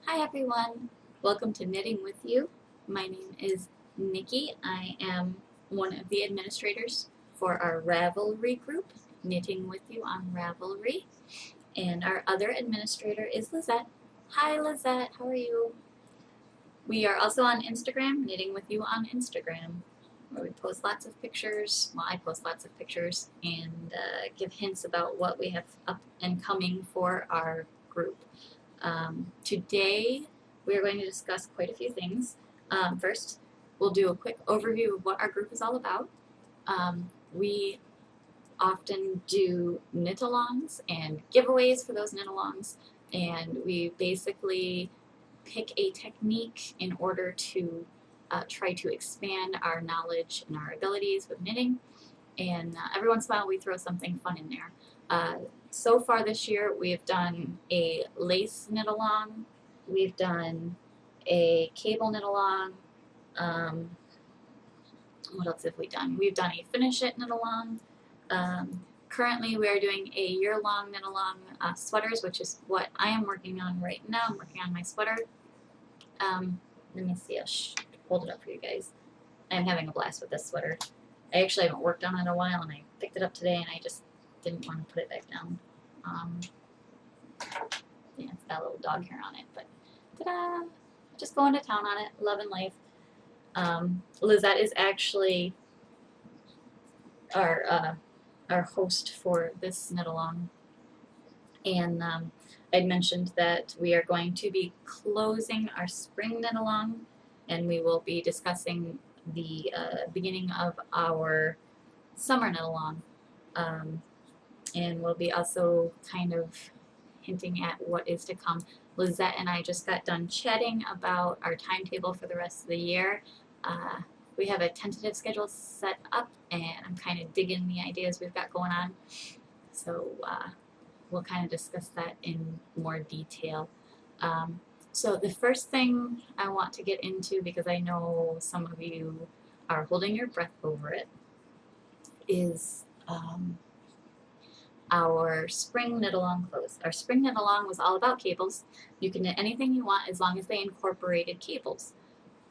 Hi everyone, welcome to Knitting with You. My name is Nikki. I am one of the administrators for our Ravelry group, Knitting with You on Ravelry. And our other administrator is Lizette. Hi Lizette, how are you? We are also on Instagram, Knitting with You on Instagram, where we post lots of pictures. Well, I post lots of pictures and give hints about what we have up and coming for our group. Today we are going to discuss quite a few things. First, we'll do a quick overview of what our group is all about. We often do knit-alongs and giveaways for those knit-alongs, and we basically pick a technique in order to try to expand our knowledge and our abilities with knitting, and every once in a while we throw something fun in there. So far this year we've done a lace knit-along, we've done a cable knit-along, what else have we done? We've done a finish it knit-along. Currently we are doing a year-long knit-along sweaters, which is what I am working on right now. I'm working on my sweater. Let me see, I'll hold it up for you guys. I'm having a blast with this sweater. I actually haven't worked on it in a while, and I picked it up today, and I just didn't want to put it back down. Yeah, it's got a little dog hair on it, but ta-da! Just going to town on it, loving life. Lizette is actually our host for this knit-along, and I'd mentioned that we are going to be closing our spring knit-along, and we will be discussing the beginning of our summer knit-along, and we'll be also kind of hinting at what is to come. Lizette and I just got done chatting about our timetable for the rest of the year. We have a tentative schedule set up, and I'm kind of digging the ideas we've got going on, so we'll kind of discuss that in more detail. So the first thing I want to get into, because I know some of you are holding your breath over it, is our spring knit-along clothes. Our spring knit-along was all about cables. You can knit anything you want as long as they incorporated cables.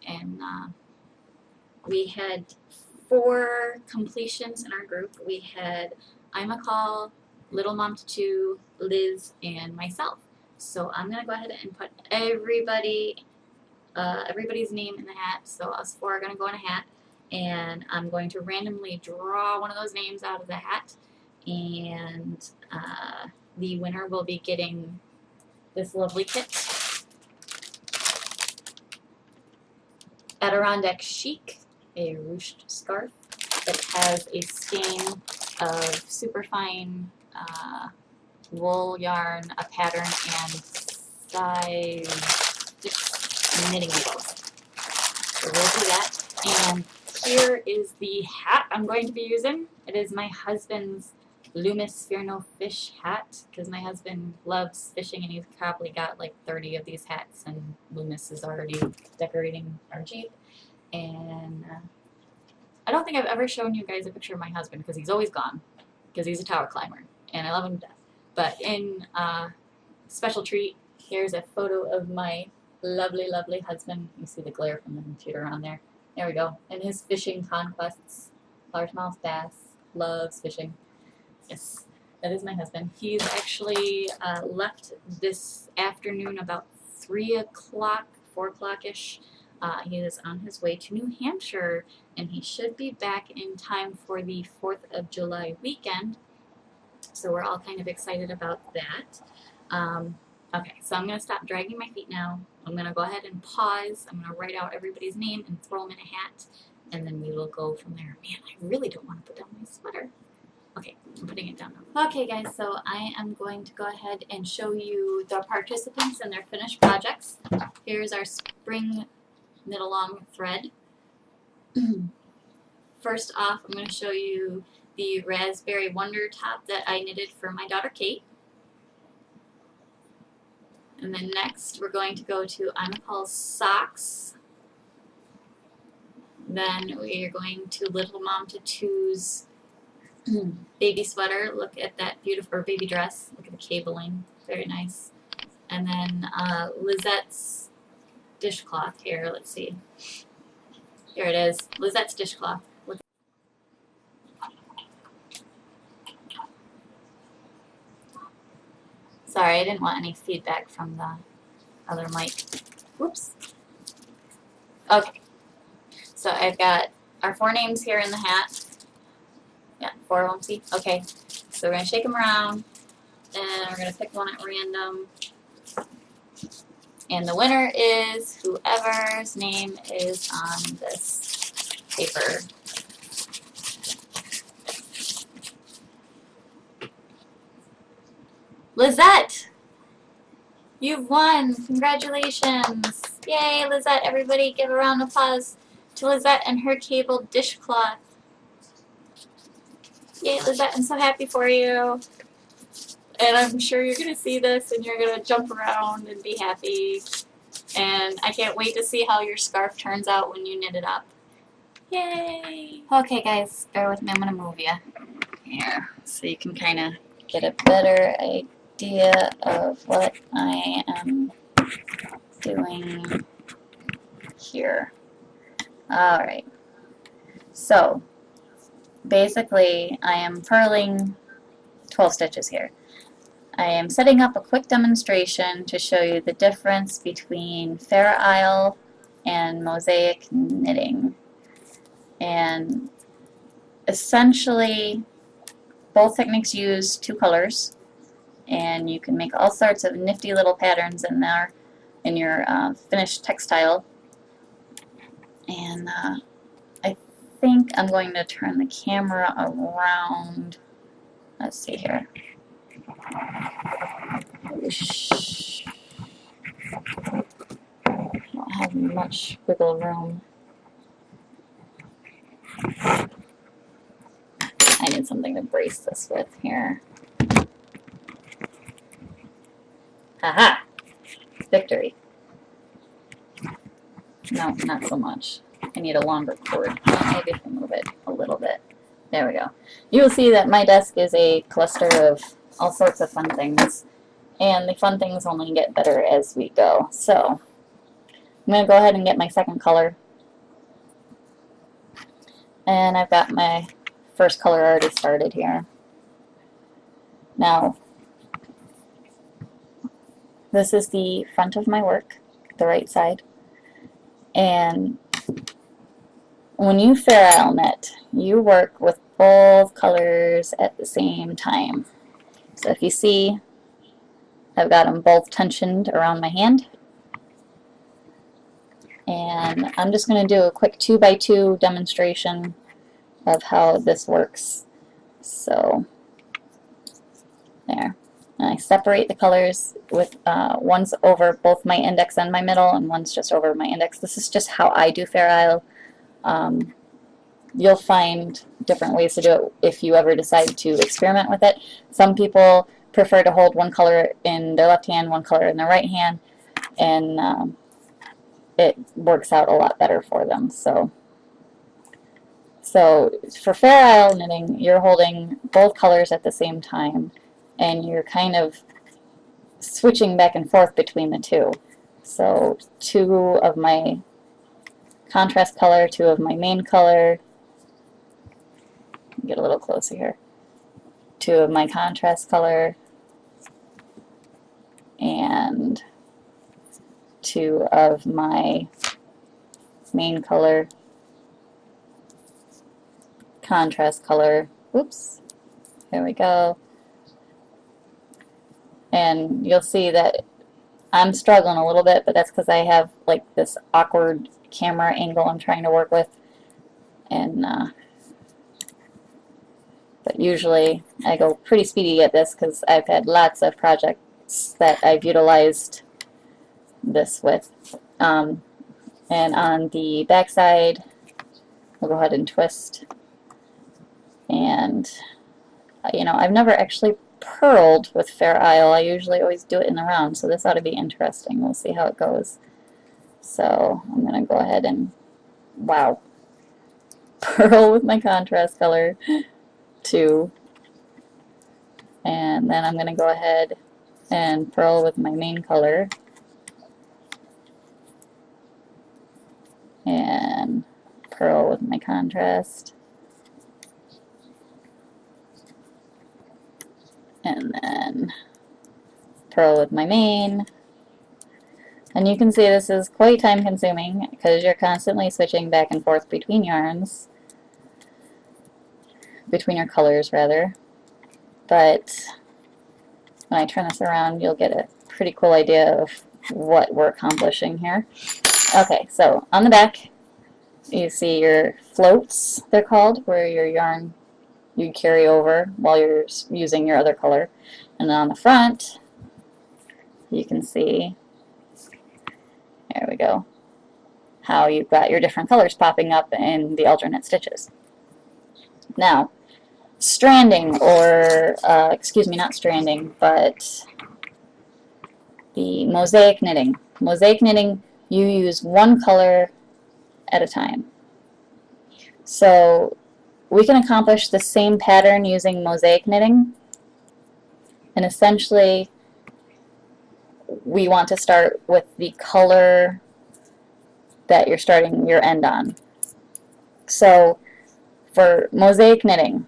And we had 4 completions in our group. We had Imacall, Little Mom Two, Liz, and myself. So I'm going to go ahead and put everybody's name in the hat. So us 4 are going to go in a hat, and I'm going to randomly draw one of those names out of the hat, and the winner will be getting this lovely kit. Adirondack Chic, a ruched scarf that has a skein of superfine wool yarn, a pattern, and size 6 knitting needles. So we'll do that. And here is the hat I'm going to be using. It is my husband's Loomis Fear No Fish hat, because my husband loves fishing, and he's probably got like 30 of these hats, and Loomis is already decorating our Jeep. And I don't think I've ever shown you guys a picture of my husband, because he's always gone, because he's a tower climber, and I love him to death. But in special treat, here's a photo of my lovely, lovely husband. You see the glare from the computer on there. There we go. And his fishing conquests. Largemouth bass. Loves fishing. Yes, that is my husband. He's actually left this afternoon about 3 o'clock, 4 o'clock-ish. He is on his way to New Hampshire, and he should be back in time for the 4th of July weekend. So we're all kind of excited about that. Okay, so I'm going to stop dragging my feet now. I'm going to go ahead and pause. I'm going to write out everybody's name and throw them in a hat, and then we will go from there. Man, I really don't want to put down my sweater. Okay, I'm putting it down now. Okay guys, so I am going to go ahead and show you the participants and their finished projects. Here's our spring knit-along thread. First off, I'm going to show you the Raspberry Wonder top that I knitted for my daughter Kate. And then next we're going to go to Imacall's socks. Then we are going to Little Mom Two's baby sweater. Look at that beautiful, or baby dress. Look at the cabling. Very nice. And then Lizette's dishcloth here. Let's see. Here it is. Lizette's dishcloth. Sorry, I didn't want any feedback from the other mic. Whoops. Okay. So I've got our 4 names here in the hat. Yeah, 4 of them, see? Okay. So we're going to shake them around, and we're going to pick one at random. And the winner is whoever's name is on this paper. Lizette! You've won! Congratulations! Yay, Lizette! Everybody give a round of applause to Lizette and her cable dishcloth. Yay, Lizette, I'm so happy for you. And I'm sure you're going to see this and you're going to jump around and be happy. And I can't wait to see how your scarf turns out when you knit it up. Yay! Okay, guys, bear with me. I'm going to move you here so you can kind of get a better idea of what I am doing here. Alright. So, basically, I am purling 12 stitches here. I am setting up a quick demonstration to show you the difference between Fair Isle and mosaic knitting. And essentially, both techniques use 2 colors, and you can make all sorts of nifty little patterns in there in your finished textile. And I think I'm going to turn the camera around. Let's see here. I don't have much wiggle room. I need something to brace this with here. Haha! Victory. No, not so much. I need a longer cord. Maybe I can move it a little bit. There we go. You will see that my desk is a cluster of all sorts of fun things. And the fun things only get better as we go. So, I'm going to go ahead and get my second color. And I've got my first color already started here. Now, this is the front of my work, the right side. And when you Fair Isle knit, you work with both colors at the same time. So if you see, I've got them both tensioned around my hand. And I'm just going to do a quick 2x2 demonstration of how this works. So, there. And I separate the colors with one's over both my index and my middle, and one's just over my index. This is just how I do Fair Isle. You'll find different ways to do it if you ever decide to experiment with it. Some people prefer to hold one color in their left hand, one color in their right hand, and it works out a lot better for them. So for Fair Isle knitting, you're holding both colors at the same time, and you're kind of switching back and forth between the two. So 2 of my contrast color, 2 of my main color. Get a little closer here. 2 of my contrast color, and 2 of my main color, contrast color. Oops. There we go. And you'll see that I'm struggling a little bit, but that's because I have like this awkward camera angle I'm trying to work with. And but usually I go pretty speedy at this because I've had lots of projects that I've utilized this with. And on the back side, we'll go ahead and twist. And you know, I've never actually purled with Fair Isle. I usually always do it in the round, so this ought to be interesting. We'll see how it goes. So I'm going to go ahead and, wow, purl with my contrast color, 2. And then I'm going to go ahead and purl with my main color, and purl with my contrast, and then purl with my main. And you can see this is quite time consuming because you're constantly switching back and forth between yarns, between your colors rather. But when I turn this around, you'll get a pretty cool idea of what we're accomplishing here. Okay, so on the back you see your floats, they're called, where your yarn you carry over while you're using your other color. And then on the front you can see, there we go, how you've got your different colors popping up in the alternate stitches. Now, stranding, or excuse me, not stranding, but the mosaic knitting. Mosaic knitting, you use one color at a time. So we can accomplish the same pattern using mosaic knitting, and essentially we want to start with the color that you're starting your end on. So for mosaic knitting,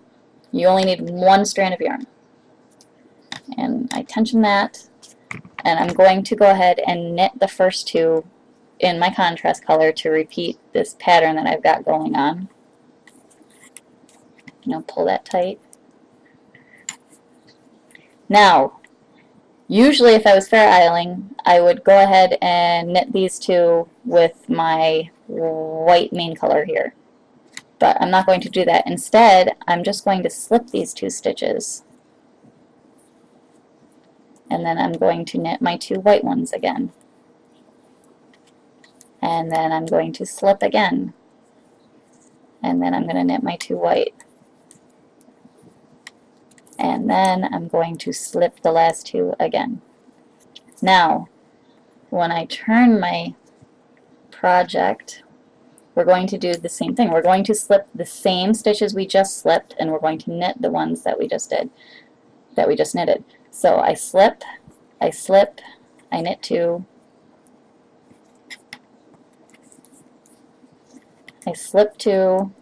you only need one strand of yarn. And I tension that, and I'm going to go ahead and knit the first two in my contrast color to repeat this pattern that I've got going on. Pull that tight. Now, usually if I was Fair Isling, I would go ahead and knit these two with my white main color here. But I'm not going to do that. Instead, I'm just going to slip these two stitches. And then I'm going to knit my two white ones again. And then I'm going to slip again. And then I'm going to knit my two white. And then I'm going to slip the last two again. Now, when I turn my project, we're going to do the same thing. We're going to slip the same stitches we just slipped, and we're going to knit the ones that we just did, that we just knitted. So I slip, I slip, I knit two, I slip two,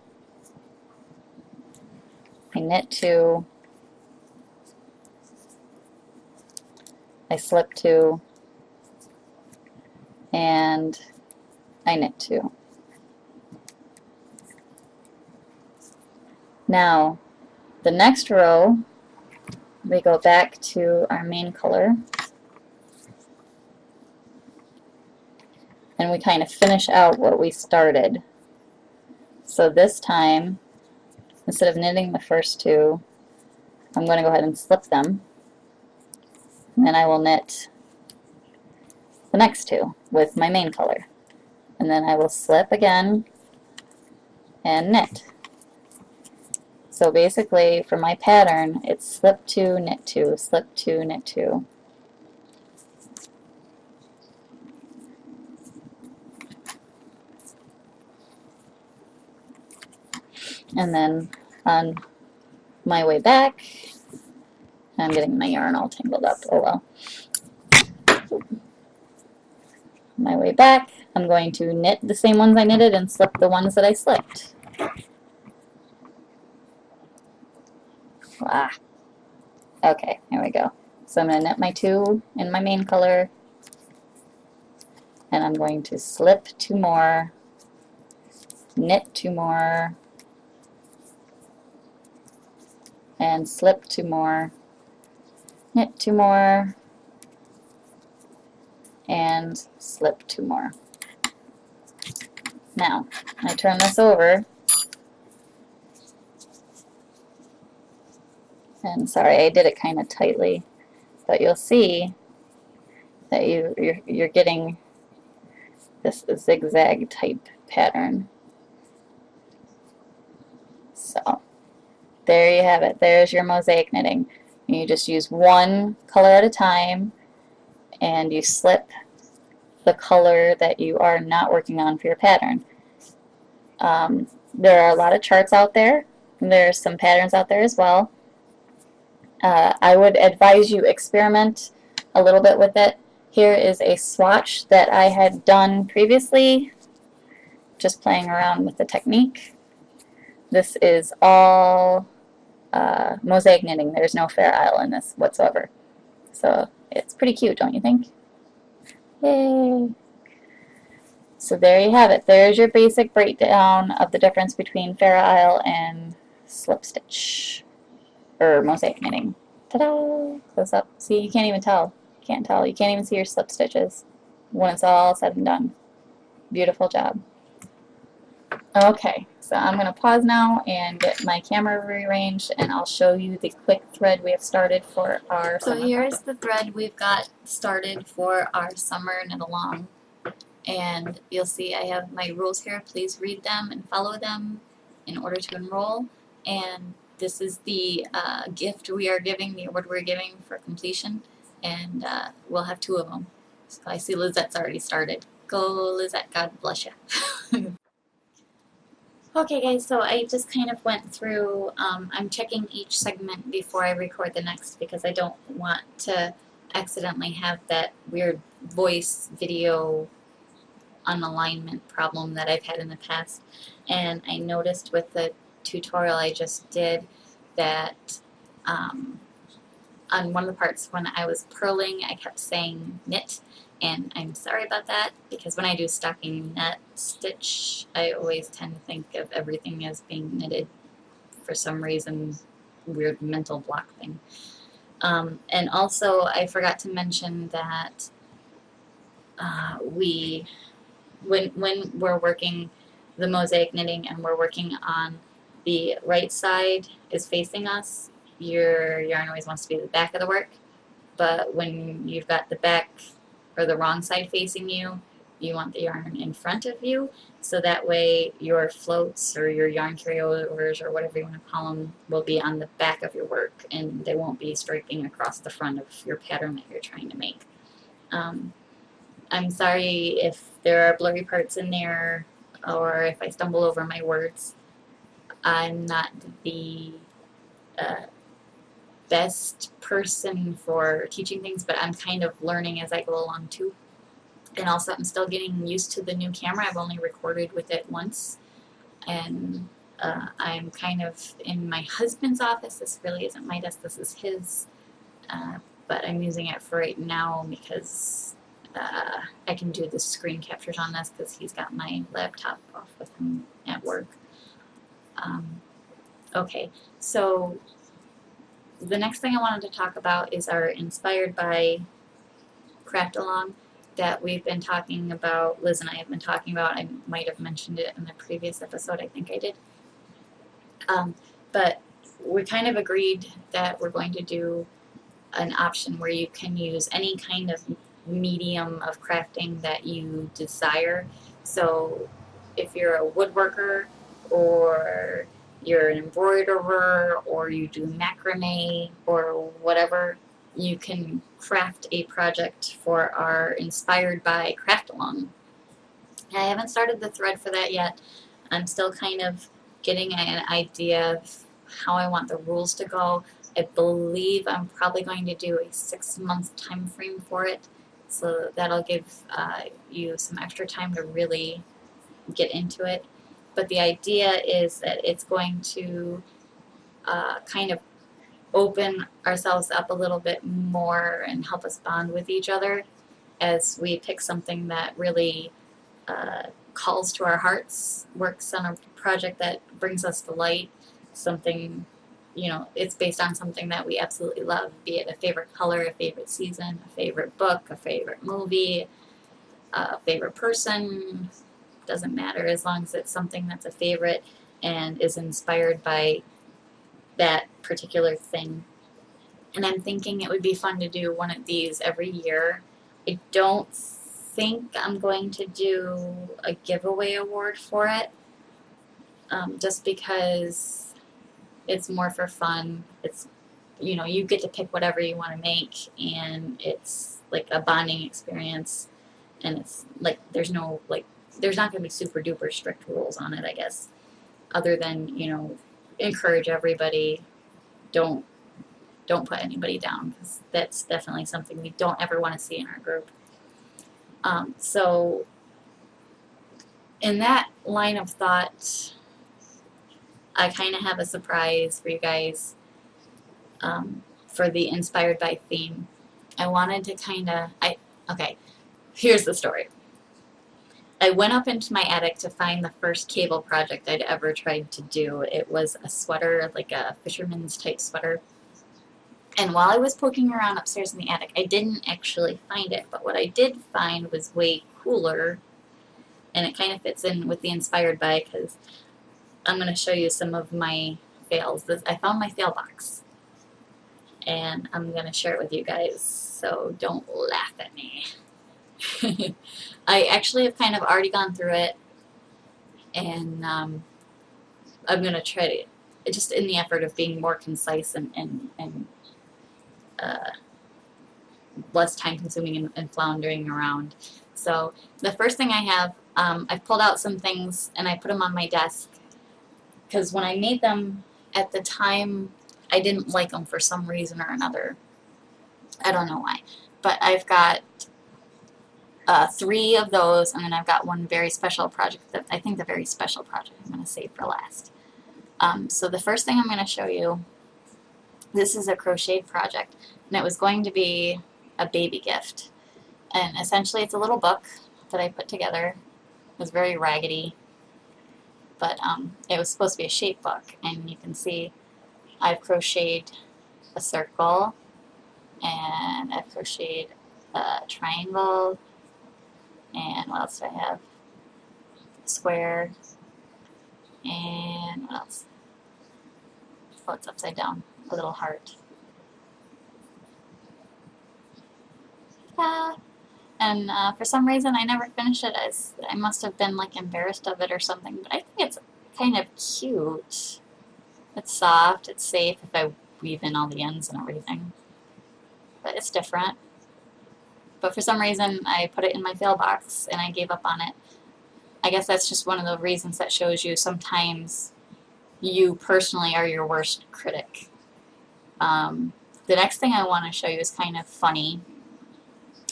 I knit two, I slip two, and I knit two. Now, the next row, we go back to our main color, and we kind of finish out what we started. So this time, instead of knitting the first two, I'm going to go ahead and slip them. And then I will knit the next two with my main color. And then I will slip again and knit. So basically, for my pattern, it's slip two, knit two, slip two, knit two. And then on my way back, I'm getting my yarn all tangled up, oh well. My way back, I'm going to knit the same ones I knitted and slip the ones that I slipped. Ah. Okay, here we go. So I'm going to knit my two in my main color, and I'm going to slip two more, knit two more, and slip two more, knit two more, and slip two more. Now, I turn this over, and sorry, I did it kind of tightly, but you'll see that you're getting this zigzag type pattern. So there you have it. There's your mosaic knitting. You just use one color at a time, and you slip the color that you are not working on for your pattern. There are a lot of charts out there. There's some patterns out there as well. I would advise you experiment a little bit with it. Here is a swatch that I had done previously, just playing around with the technique. This is all mosaic knitting. There's no Fair Isle in this whatsoever. So it's pretty cute, don't you think? Yay! So there you have it. There's your basic breakdown of the difference between Fair Isle and slip stitch, or mosaic knitting. Ta-da! Close up. See, you can't even tell. You can't tell. You can't even see your slip stitches when it's all said and done. Beautiful job. Okay, so I'm going to pause now and get my camera rearranged, and I'll show you the quick thread we have started for our summer. So here's the thread we've got started for our summer knit along. And you'll see I have my rules here. Please read them and follow them in order to enroll. And this is the gift we are giving, the award we're giving for completion. And we'll have 2 of them. So I see Lizette's already started. Go, Lizette. God bless you. Okay, guys, so I just kind of went through, I'm checking each segment before I record the next because I don't want to accidentally have that weird voice video unalignment problem that I've had in the past. And I noticed with the tutorial I just did that on one of the parts when I was purling I kept saying knit, and I'm sorry about that because when I do stocking net stitch I always tend to think of everything as being knitted for some reason, weird mental block thing. And also I forgot to mention that when we're working the mosaic knitting and we're working on the right side is facing us, your yarn always wants to be the back of the work, but when you've got the back or the wrong side facing you, you want the yarn in front of you, so that way your floats or your yarn carryovers or whatever you want to call them will be on the back of your work and they won't be striking across the front of your pattern that you're trying to make. I'm sorry if there are blurry parts in there or if I stumble over my words. I'm not the best person for teaching things, but I'm kind of learning as I go along too. And also I'm still getting used to the new camera. I've only recorded with it once. And I'm kind of in my husband's office. This really isn't my desk, this is his. But I'm using it for right now because I can do the screen captures on this because he's got my laptop off with him at work. Okay, so the next thing I wanted to talk about is our Inspired by Craft Along that we've been talking about, Liz and I have been talking about. I might have mentioned it in the previous episode, I think I did. But we kind of agreed that we're going to do an option where you can use any kind of medium of crafting that you desire. So if you're a woodworker or you're an embroiderer or you do macrame or whatever, you can craft a project for our Inspired by Craft Along. I haven't started the thread for that yet. I'm still kind of getting an idea of how I want the rules to go. I believe I'm probably going to do a 6-month time frame for it, so that'll give you some extra time to really get into it. But the idea is that it's going to kind of open ourselves up a little bit more and help us bond with each other as we pick something that really calls to our hearts, works on a project that brings us delight, something, you know, it's based on something that we absolutely love, be it a favorite color, a favorite season, a favorite book, a favorite movie, a favorite person. Doesn't matter as long as it's something that's a favorite and is inspired by that particular thing. And I'm thinking it would be fun to do one of these every year. I don't think I'm going to do a giveaway award for it, just because it's more for fun. It's, you know, you get to pick whatever you want to make, and it's like a bonding experience, and it's like there's no, like, there's not going to be super duper strict rules on it, I guess, other than, you know, encourage everybody. Don't don't put anybody down, because that's definitely something we don't ever want to see in our group. So in that line of thought, I kind of have a surprise for you guys for the Inspired by theme. I wanted to kind of, okay, here's the story. I went up into my attic to find the first cable project I'd ever tried to do. It was a sweater, like a fisherman's type sweater. And while I was poking around upstairs in the attic, I didn't actually find it. But what I did find was way cooler. And it kind of fits in with the Inspired by, because I'm going to show you some of my fails. I found my fail box. And I'm going to share it with you guys. So don't laugh at me. I actually have kind of already gone through it, and I'm going to try to, just in the effort of being more concise and less time consuming and floundering around. So the first thing I have, I've pulled out some things and I put them on my desk, because when I made them at the time, I didn't like them for some reason or another. I don't know why. But I've got 3 of those, and then I've got one very special project that I think the very special project I'm going to save for last. So the first thing I'm going to show you, this is a crocheted project, and it was going to be a baby gift. And essentially it's a little book that I put together. It was very raggedy, but it was supposed to be a shape book, and you can see I've crocheted a circle, and I've crocheted a triangle, and what else do I have? Square, and what else? Oh, it's upside down. A little heart. And for some reason I never finished it. I must have been like embarrassed of it or something, but I think it's kind of cute. It's soft, it's safe if I weave in all the ends and everything. But it's different. But for some reason I put it in my fail box and I gave up on it. I guess that's just one of the reasons that shows you sometimes you personally are your worst critic. The next thing I want to show you is kind of funny.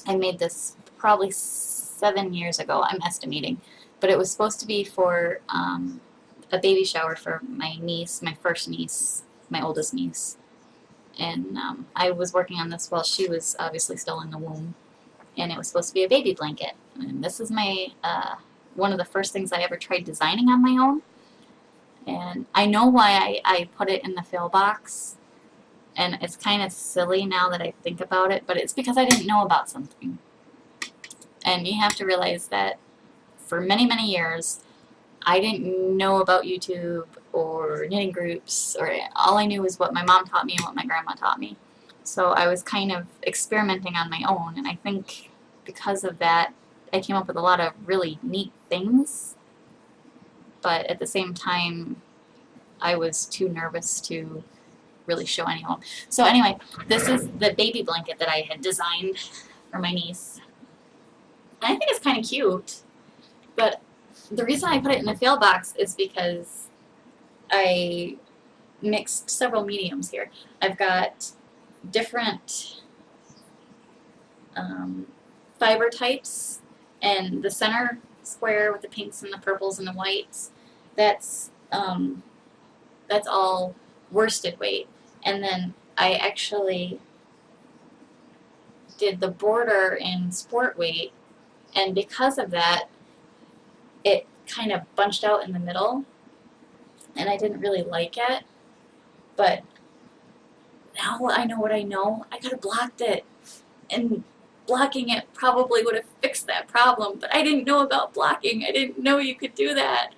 I made this probably 7 years ago, I'm estimating, but it was supposed to be for a baby shower for my niece, my first niece, my oldest niece. And I was working on this while she was obviously still in the womb, and it was supposed to be a baby blanket. And this is my one of the first things I ever tried designing on my own. And I know why I put it in the fail box, and it's kind of silly now that I think about it, but it's because I didn't know about something. And you have to realize that for many, many years, I didn't know about YouTube or knitting groups, or all I knew was what my mom taught me and what my grandma taught me. So I was kind of experimenting on my own, and I think because of that, I came up with a lot of really neat things, but at the same time, I was too nervous to really show anyone. So anyway, this is the baby blanket that I had designed for my niece. And I think it's kind of cute, but the reason I put it in the fail box is because I mixed several mediums here. I've got different fiber types, and the center square with the pinks and the purples and the whites, that's all worsted weight. And then I actually did the border in sport weight, and because of that, it kind of bunched out in the middle, and I didn't really like it. But now I know what I know. I could have blocked it, and blocking it probably would have fixed that problem, but I didn't know about blocking. I didn't know you could do that.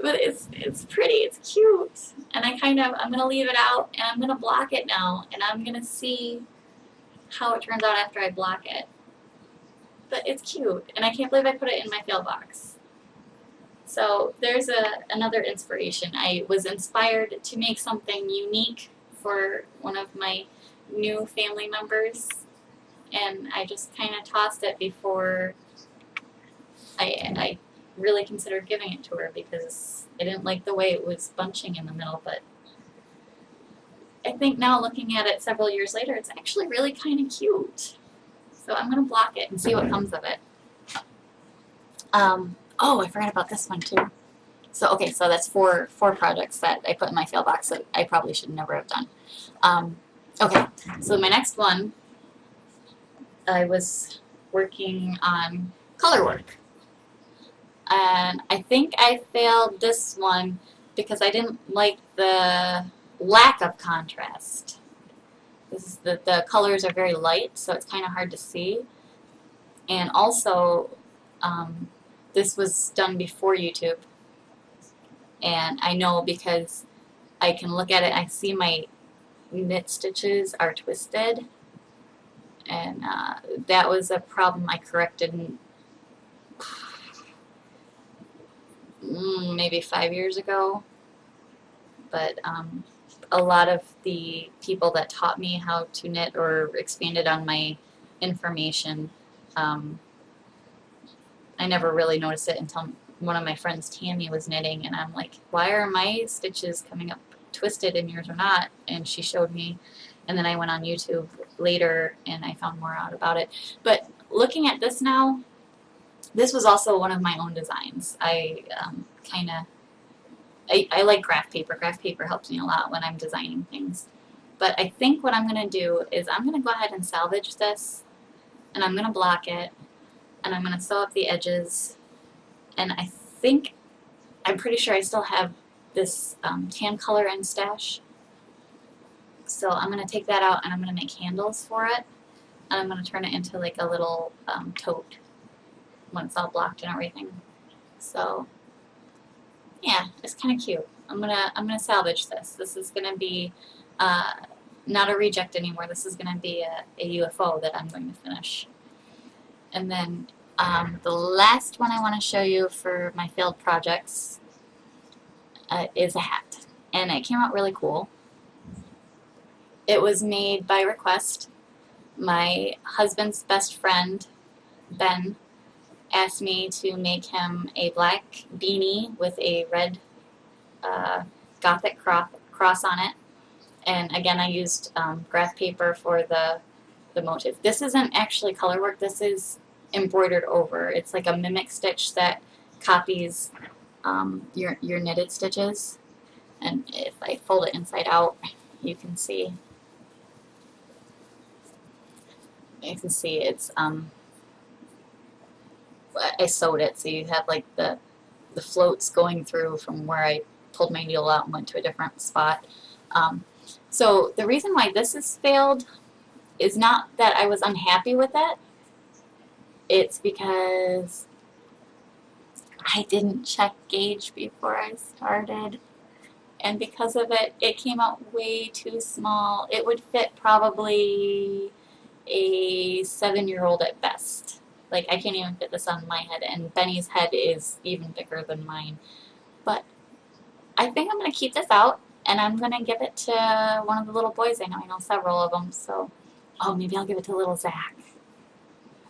But it's pretty, it's cute, and I'm going to leave it out, and I'm going to block it now, and I'm going to see how it turns out after I block it. But it's cute, and I can't believe I put it in my fail box. So there's another inspiration. I was inspired to make something unique for one of my new family members, and I just kind of tossed it before I really considered giving it to her, because I didn't like the way it was bunching in the middle. But I think now looking at it several years later, it's actually really kind of cute. So I'm going to block it and see what comes of it. Oh, I forgot about this one too. So, okay, so that's four projects that I put in my fail box that I probably should never have done. Okay, so my next one, I was working on color work. And I think I failed this one because I didn't like the lack of contrast. This is the colors are very light, so it's kind of hard to see. And also, this was done before YouTube. And I know because I can look at it, I see my knit stitches are twisted. And that was a problem I corrected in, maybe 5 years ago. But a lot of the people that taught me how to knit or expanded on my information, I never really noticed it until one of my friends, Tammy, was knitting, and I'm like, why are my stitches coming up twisted and yours are not? And she showed me, and then I went on YouTube later and I found more out about it. But looking at this now, this was also one of my own designs. I like graph paper. Graph paper helps me a lot when I'm designing things. But I think what I'm going to do is I'm going to go ahead and salvage this, and I'm going to block it, and I'm going to sew up the edges, and I'm pretty sure I still have this tan color in stash. So I'm going to take that out and I'm going to make handles for it, and I'm going to turn it into like a little tote when it's all blocked and everything. So yeah, it's kind of cute. I'm gonna salvage this. This is gonna be not a reject anymore. This is gonna be a UFO that I'm going to finish. And then the last one I want to show you for my failed projects is a hat, and it came out really cool. It was made by request. My husband's best friend, Ben, asked me to make him a black beanie with a red Gothic cross on it. And again, I used graph paper for the motif. This isn't actually color work. This is embroidered over. It's like a mimic stitch that copies your knitted stitches. And if I fold it inside out, you can see. You can see it's I sewed it, so you have like the floats going through from where I pulled my needle out and went to a different spot. So the reason why this has failed is not that I was unhappy with it. It's because I didn't check gauge before I started. And because of it, it came out way too small. It would fit probably a 7-year-old at best. Like, I can't even fit this on my head, and Benny's head is even bigger than mine. But I think I'm going to keep this out, and I'm going to give it to one of the little boys I know. I know several of them, so, oh, maybe I'll give it to little Zach.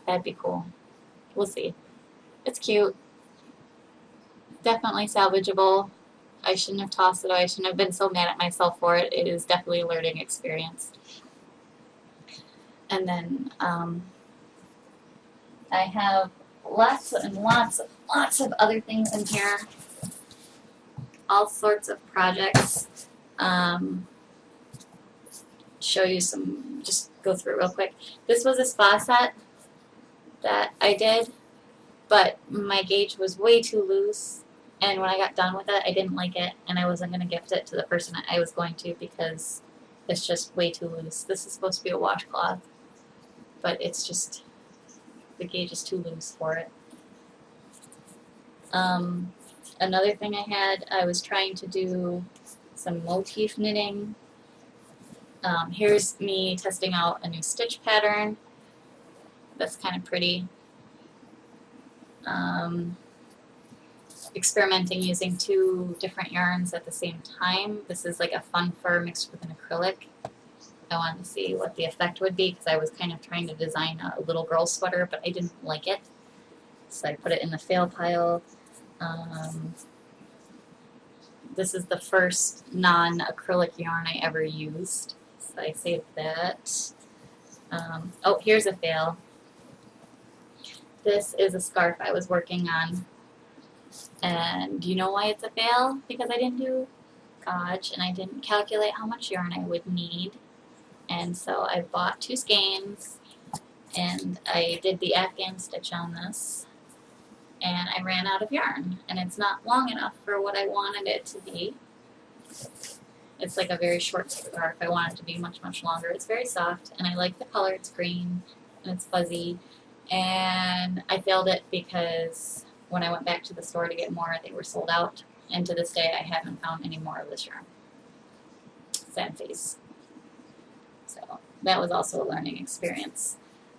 That'd be cool. We'll see. It's cute. Definitely salvageable. I shouldn't have tossed it away. I shouldn't have been so mad at myself for it. It is definitely a learning experience. And then, I have lots and lots of other things in here. All sorts of projects. Show you some, just go through it real quick. This was a spa set that I did, but my gauge was way too loose, and when I got done with it, I didn't like it, and I wasn't going to gift it to the person I was going to because it's just way too loose. This is supposed to be a washcloth, but it's just, the gauge is too loose for it. Another thing I was trying to do some motif knitting. Here's me testing out a new stitch pattern. That's kind of pretty. Experimenting using 2 different yarns at the same time. This is like a fun fur mixed with an acrylic. I wanted to see what the effect would be because I was kind of trying to design a little girl sweater, but I didn't like it. So I put it in the fail pile. this is the first non-acrylic yarn I ever used, so I saved that. Oh, here's a fail. This is a scarf I was working on, and do you know why it's a fail? Because I didn't do gauge and I didn't calculate how much yarn I would need, and so I bought 2 skeins and I did the Afghan stitch on this, and I ran out of yarn, and it's not long enough for what I wanted it to be. It's like a very short scarf. I want it to be much, much longer. It's very soft, and I like the color. It's green, and it's fuzzy, and I failed it because when I went back to the store to get more, they were sold out, and to this day I haven't found any more of this yarn. Sad face. So that was also a learning experience.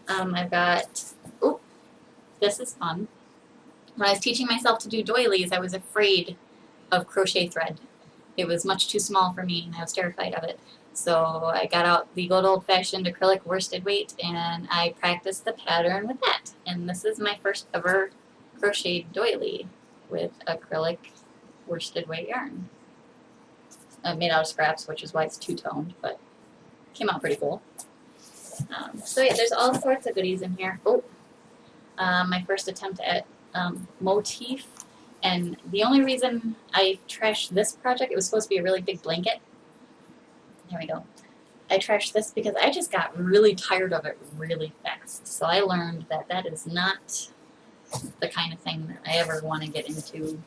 I've got, oh, this is fun. When I was teaching myself to do doilies, I was afraid of crochet thread. It was much too small for me, and I was terrified of it. So I got out the good old-fashioned acrylic worsted weight, and I practiced the pattern with that. And this is my first ever crocheted doily with acrylic worsted weight yarn. Made out of scraps, which is why it's two-toned, but came out pretty cool. So yeah, there's all sorts of goodies in here. Oh, my first attempt at motif. And the only reason I trashed this project, it was supposed to be a really big blanket. There we go. I trashed this because I just got really tired of it really fast. So I learned that that is not the kind of thing that I ever want to get into.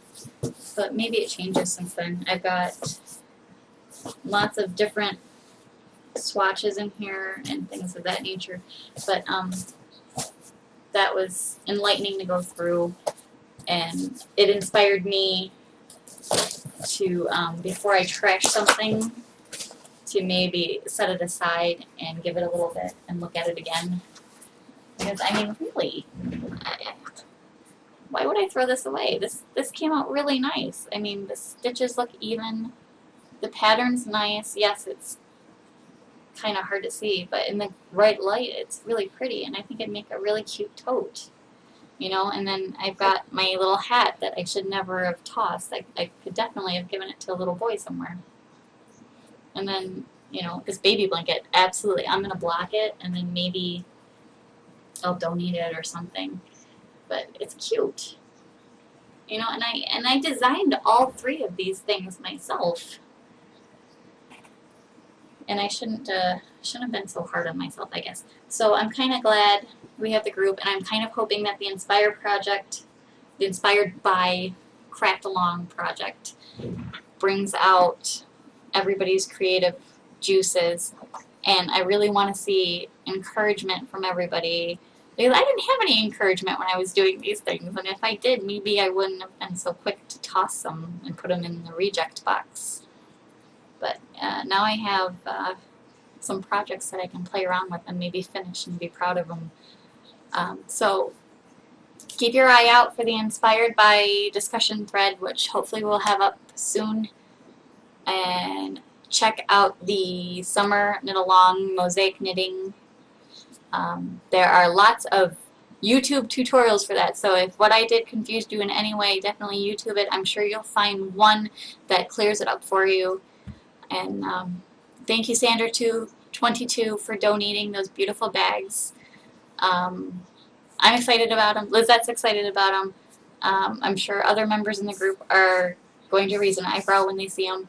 But maybe it changes since then. I've got lots of different swatches in here and things of that nature. But that was enlightening to go through. And it inspired me to, before I trash something, to maybe set it aside and give it a little bit and look at it again. Because, I mean, really, why would I throw this away? This came out really nice. I mean, the stitches look even. The pattern's nice. Yes, it's kind of hard to see, but in the right light, it's really pretty. And I think it'd make a really cute tote. You know, and then I've got my little hat that I should never have tossed. I could definitely have given it to a little boy somewhere. And then, you know, this baby blanket, absolutely. I'm going to block it, and then maybe I'll donate it or something. But it's cute. You know, and I designed all 3 of these things myself. And I shouldn't have been so hard on myself, I guess. So I'm kind of glad we have the group, and I'm kind of hoping that the Inspired project, the Inspired by Craft Along project, brings out everybody's creative juices. And I really want to see encouragement from everybody, because I didn't have any encouragement when I was doing these things, and if I did, maybe I wouldn't have been so quick to toss them and put them in the reject box. But now I have some projects that I can play around with and maybe finish and be proud of them. So keep your eye out for the Inspired by discussion thread, which hopefully we'll have up soon. And check out the Summer Knit Along Mosaic Knitting. There are lots of YouTube tutorials for that, so if what I did confused you in any way, definitely YouTube it. I'm sure you'll find one that clears it up for you. And thank you, Sandra22, for donating those beautiful bags. I'm excited about them. Lizette's excited about them. I'm sure other members in the group are going to raise an eyebrow when they see them.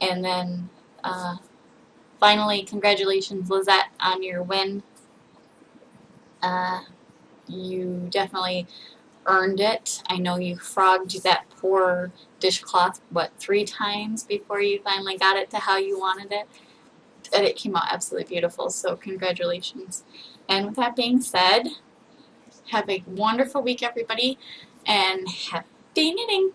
And then finally, congratulations, Lizette, on your win. You definitely earned it. I know you frogged that poor dishcloth, 3 times before you finally got it to how you wanted it. And it came out absolutely beautiful, so congratulations. And with that being said, have a wonderful week, everybody, and happy knitting!